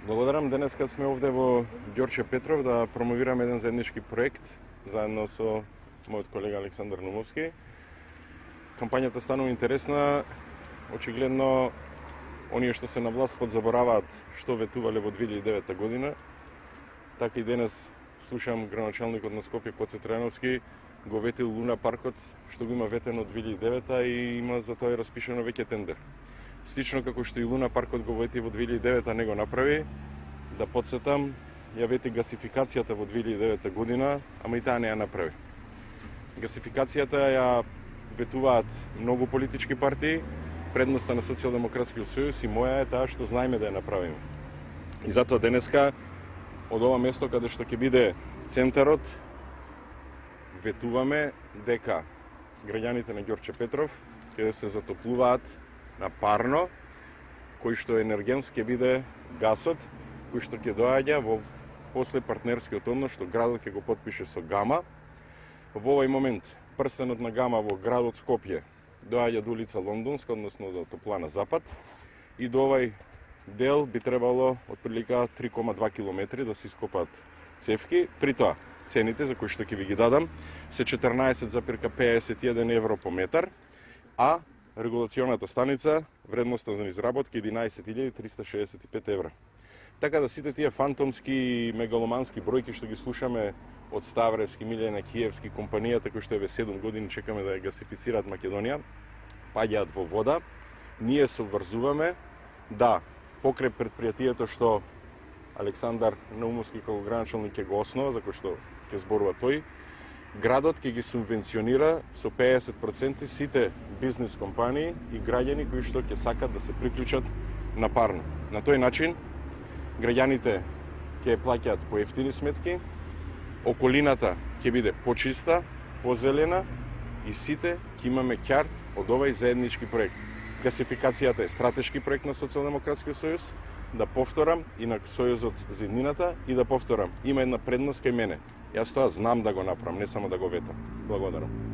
Благодарам. Денеска сме овде во Ѓорче Петров да промовираме еден заеднички проект заедно со мојот колега Александар Наумовски. Кампањата станува интересна. Очигледно, оние што се на власт подзабораваат што ветувале во 2009 година. Така и денес слушам градоначалникот на Скопје Коце Трајановски го ветил Луна паркот, што го има ветено од 2009 и има за тоа распишено веќе тендер. Слично како што и Луна паркот го вети во 2009 не го направи, да подсетам, ја вети гасификацијата во 2009 година, ама и таа не ја направи. Гасификацијата ја ветуваат многу политички партии, предноста на Социјалдемократскиот сојуз и моја е таа што знаеме да ја направиме. И затоа денеска од ова место каде што ќе биде центарот, ветуваме дека граѓаните на Ѓорче Петров ќе се затоплуваат на парно, кој што енергенски ќе биде гасот, кој што ќе доаѓа во после партнерскиот однос што градот ќе го потпише со Гама. Во овој момент прстенот на Гама во градот Скопје доаѓа до улица Лондонска, односно до Топлана Запад, и до овај дел би требало отприлика 3,2 километри да се ископаат цевки. При тоа, цените за кои што ќе ви ги дадам се 14,51 евро по метар, а регулационата станица, вредноста за изработка 11.365 евра. Така да сите тие фантомски и мегаломански бројки што ги слушаме од Ставревски, Милена Киевски, компанијата кои што еве 7 години чекаме да ја гасифицираат Македонија, паѓаат во вода. Ние се врзуваме да покрај предпријатието што Александар Наумовски како градоначалник ќе го основа, за кој што ќе зборува тој, градот ќе ги субвенционира со 50% сите бизнес компании и граѓани кои што ќе сакат да се приклучат на парно. На тој начин граѓаните ќе плаќаат поевтини сметки, околината ќе биде почиста, позелена и сите ќе имаме ќар од овај заеднички проект. Гасификацијата е стратешки проект на Социјалдемократскиот сојуз, да повторам и на Сојузот за иднината и да повторам, има една предност кај мене. Јас тоа знам да го направам, не само да го ветам. Благодарам.